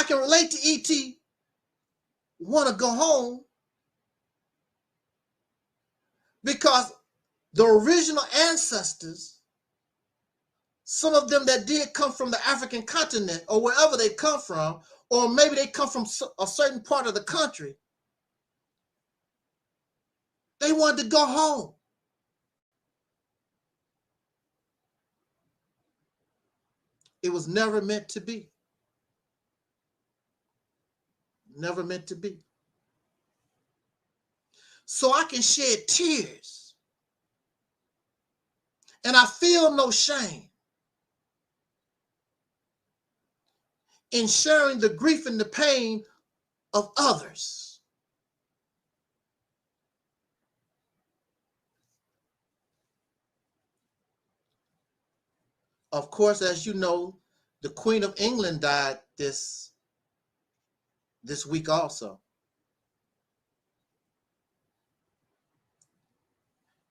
can relate to E.T. want to go home because the original ancestors, some of them that did come from the African continent or wherever they come from, or maybe they come from a certain part of the country, they wanted to go home. It was never meant to be. Never meant to be. So I can shed tears. And I feel no shame in sharing the grief and the pain of others. Of course, as you know, the Queen of England died this week also.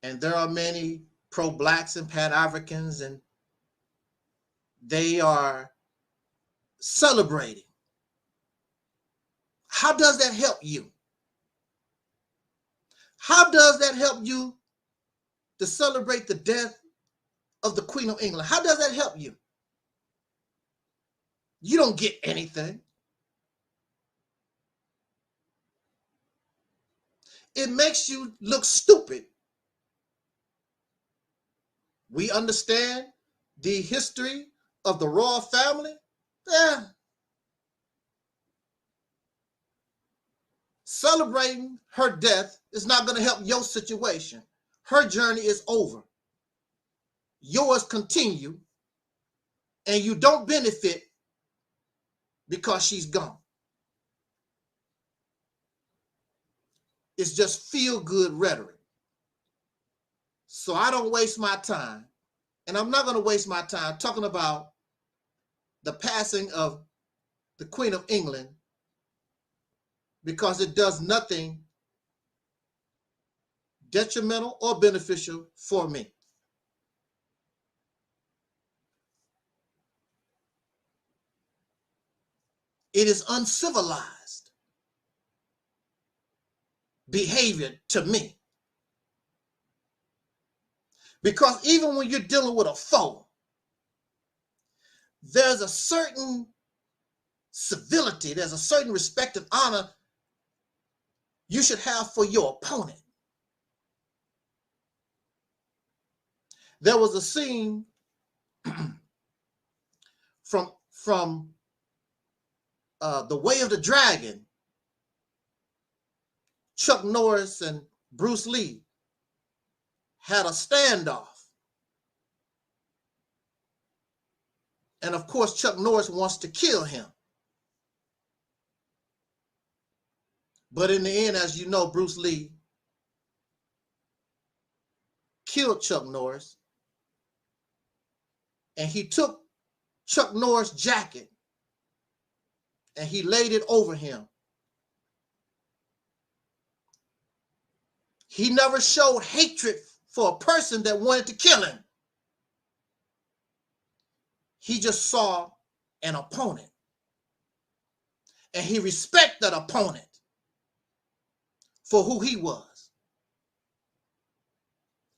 And there are many pro-blacks and Pan-Africans, and they are celebrating. How does that help you? How does that help you to celebrate the death of the Queen of England? How does that help you? You don't get anything. It makes you look stupid. We understand the history of the royal family. Yeah. Celebrating her death is not going to help your situation. Her journey is over. Yours continue, and you don't benefit because she's gone. It's just feel-good rhetoric. So I don't waste my time, and I'm not going to waste my time talking about the passing of the Queen of England, because it does nothing detrimental or beneficial for me. It is uncivilized behavior to me. Because even when you're dealing with a foe, there's a certain civility, there's a certain respect and honor you should have for your opponent. There was a scene from The Way of the Dragon. Chuck Norris and Bruce Lee had a standoff. And of course, Chuck Norris wants to kill him. But in the end, as you know, Bruce Lee killed Chuck Norris. And he took Chuck Norris' jacket and he laid it over him. He never showed hatred for a person that wanted to kill him. He just saw an opponent. And he respected that opponent for who he was.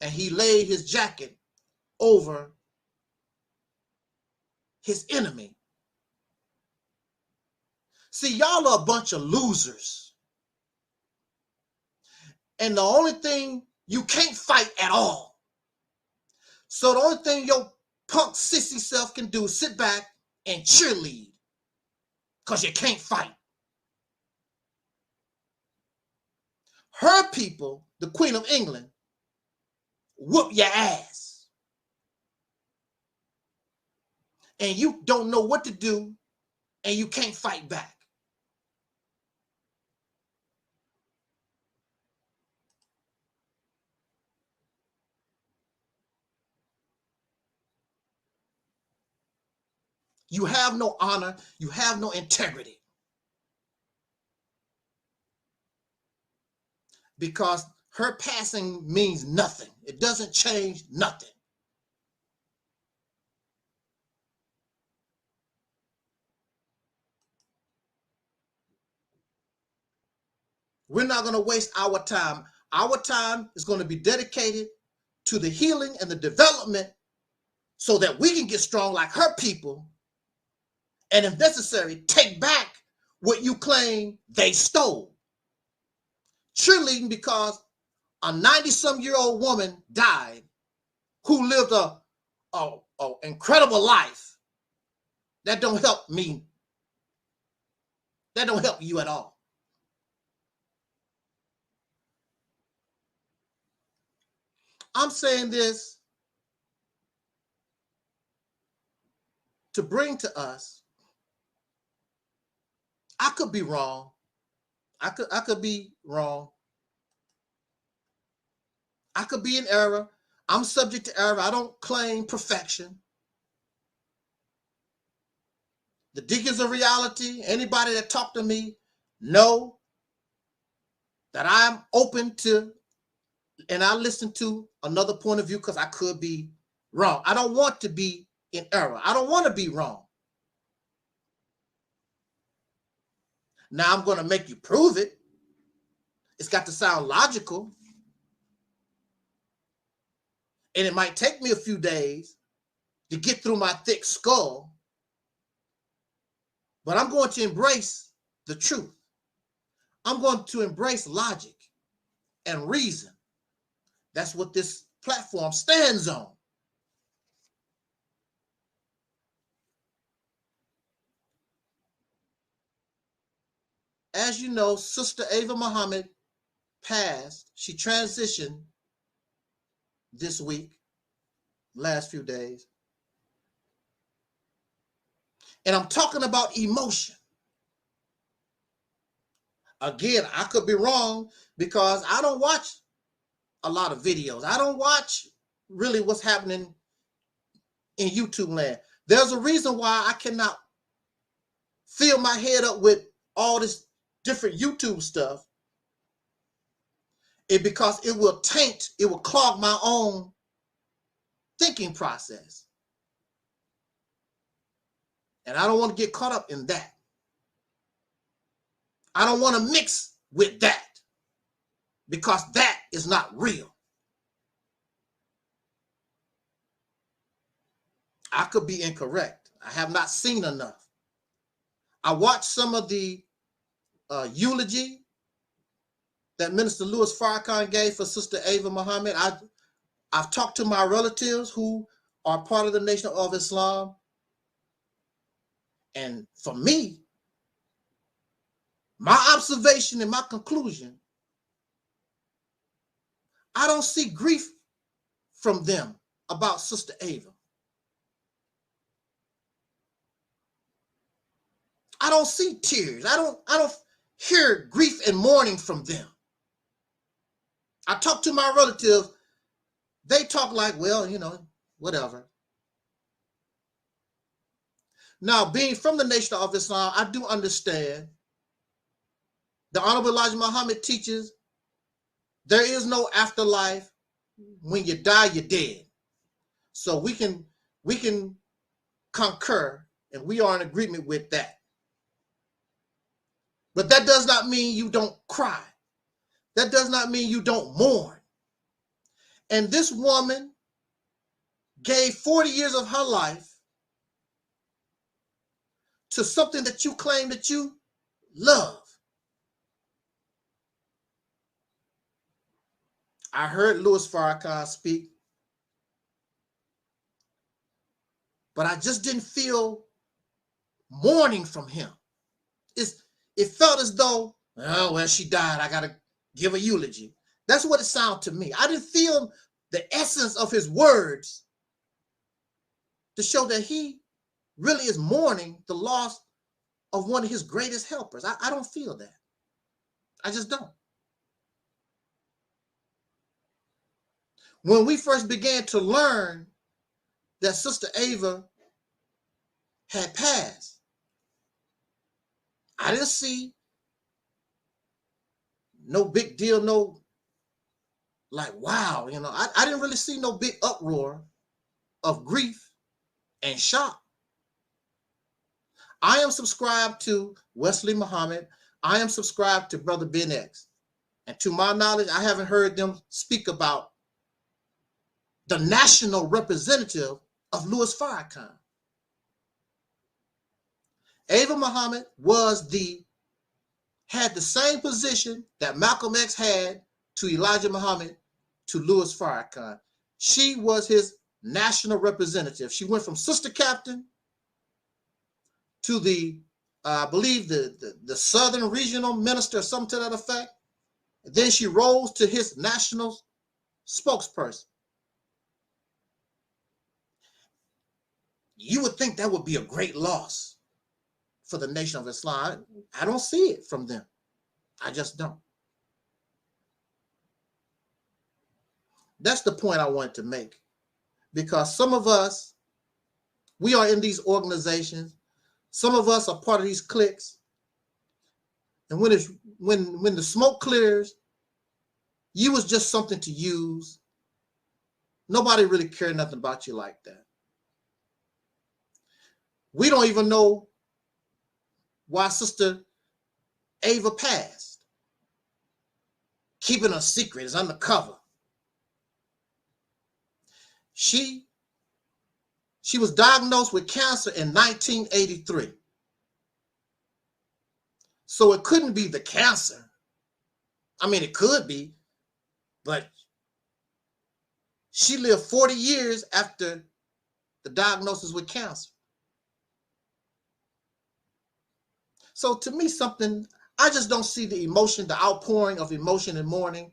And he laid his jacket over his enemy. See, y'all are a bunch of losers. And the only thing, you can't fight at all. So the only thing your punk sissy self can do is sit back and cheerlead, because you can't fight. Her people, the Queen of England, whoop your ass. And you don't know what to do, and you can't fight back. You have no honor. You have no integrity. Because her passing means nothing. It doesn't change nothing. We're not going to waste our time. Our time is going to be dedicated to the healing and the development so that we can get strong like her people. And if necessary, take back what you claim they stole. Cheerleading because a 90-some-year-old woman died who lived a incredible life. That don't help me. That don't help you at all. I'm saying this to bring to us, I could be wrong. I could be wrong. I could be in error. I'm subject to error. I don't claim perfection. The Deacons of Reality, anybody that talk to me, know that I'm open to, and I listen to another point of view because I could be wrong. I don't want to be in error. I don't want to be wrong. Now I'm going to make you prove it. It's got to sound logical. And it might take me a few days to get through my thick skull. But I'm going to embrace the truth. I'm going to embrace logic and reason. That's what this platform stands on. As you know, Sister Ava Muhammad passed. She transitioned this week, last few days. And I'm talking about emotion. Again, I could be wrong because I don't watch a lot of videos. I don't watch really what's happening in YouTube land. There's a reason why I cannot fill my head up with all this different YouTube stuff. It's because it will taint, it will clog my own thinking process. And I don't want to get caught up in that. I don't want to mix with that because that is not real. I could be incorrect. I have not seen enough. I watched some of the eulogy that Minister Louis Farrakhan gave for Sister Ava Muhammad. I've talked to my relatives who are part of the Nation of Islam. And for me, my observation and my conclusion, I don't see grief from them about Sister Ava. I don't see tears. I don't hear grief and mourning from them. I talk to my relatives, they talk like, well, you know, whatever. Now, being from the Nation of Islam, I do understand the Honorable Elijah Muhammad teaches there is no afterlife. When you die, you're dead. So we can concur, and we are in agreement with that. But that does not mean you don't cry. That does not mean you don't mourn. And this woman gave 40 years of her life to something that you claim that you love. I heard Louis Farrakhan speak, but I just didn't feel mourning from him. It felt as though, oh, well, she died. I got to give a eulogy. That's what it sounded to me. I didn't feel the essence of his words to show that he really is mourning the loss of one of his greatest helpers. I don't feel that. I just don't. When we first began to learn that Sister Ava had passed, I didn't see no big deal, no like, wow, you know, I didn't really see no big uproar of grief and shock. I am subscribed to Wesley Muhammad. I am subscribed to Brother Ben X. And to my knowledge, I haven't heard them speak about the national representative of Louis Farrakhan. Ava Muhammad had the same position that Malcolm X had to Elijah Muhammad to Louis Farrakhan. She was his national representative. She went from sister captain to the, I believe, the Southern Regional Minister or something to that effect. Then she rose to his national spokesperson. You would think that would be a great loss for the Nation of Islam. I don't see it from them. I just don't. That's the point I wanted to make. Because some of us, we are in these organizations. Some of us are part of these cliques. And when the smoke clears, you was just something to use. Nobody really cared nothing about you like that. We don't even know why Sister Ava passed. Keeping a secret, is undercover. She was diagnosed with cancer in 1983. So it couldn't be the cancer. I mean, it could be, but she lived 40 years after the diagnosis with cancer. So to me, I just don't see the emotion, the outpouring of emotion and mourning.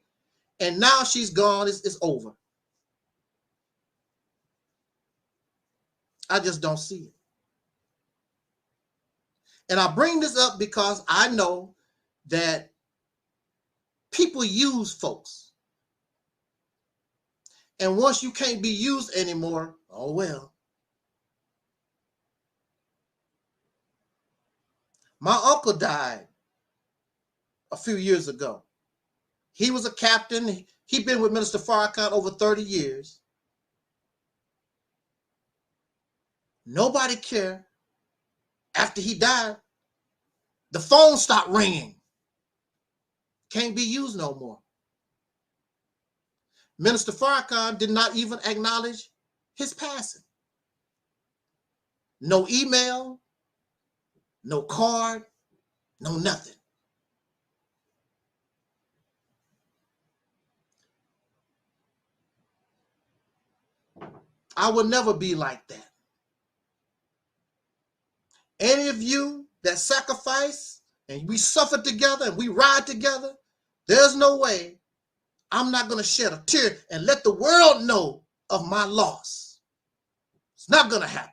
And now she's gone, it's over. I just don't see it. And I bring this up because I know that people use folks. And once you can't be used anymore, oh well. My uncle died a few years ago. He was a captain. He'd been with Minister Farrakhan over 30 years. Nobody cared. After he died, the phone stopped ringing. Can't be used no more. Minister Farrakhan did not even acknowledge his passing. No email, no card, no nothing. I will never be like that. Any of you that sacrifice and we suffer together and we ride together, there's no way I'm not going to shed a tear and let the world know of my loss. It's not going to happen.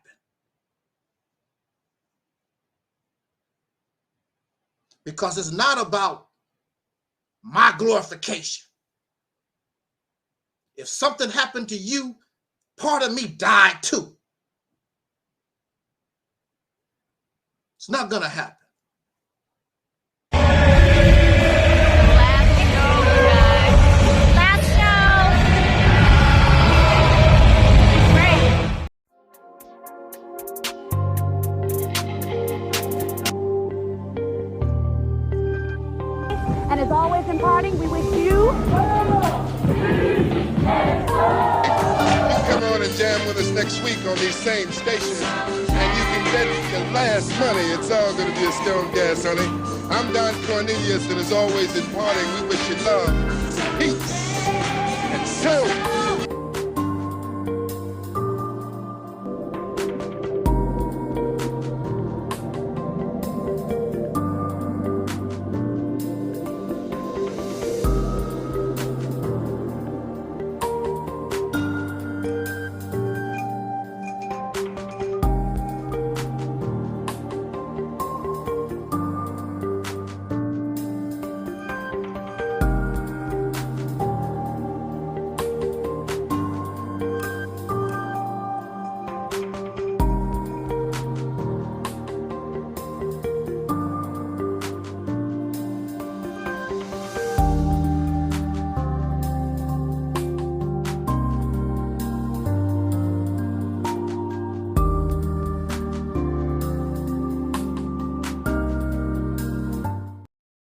Because it's not about my glorification. If something happened to you, part of me died too. It's not going to happen. Last show. Great. And as always in parting, we wish you... Come on and jam with us next week on these same stations. And you can bet the last money, it's all going to be a stone gas, honey. I'm Don Cornelius, and as always in parting, we wish you love, peace, and sound.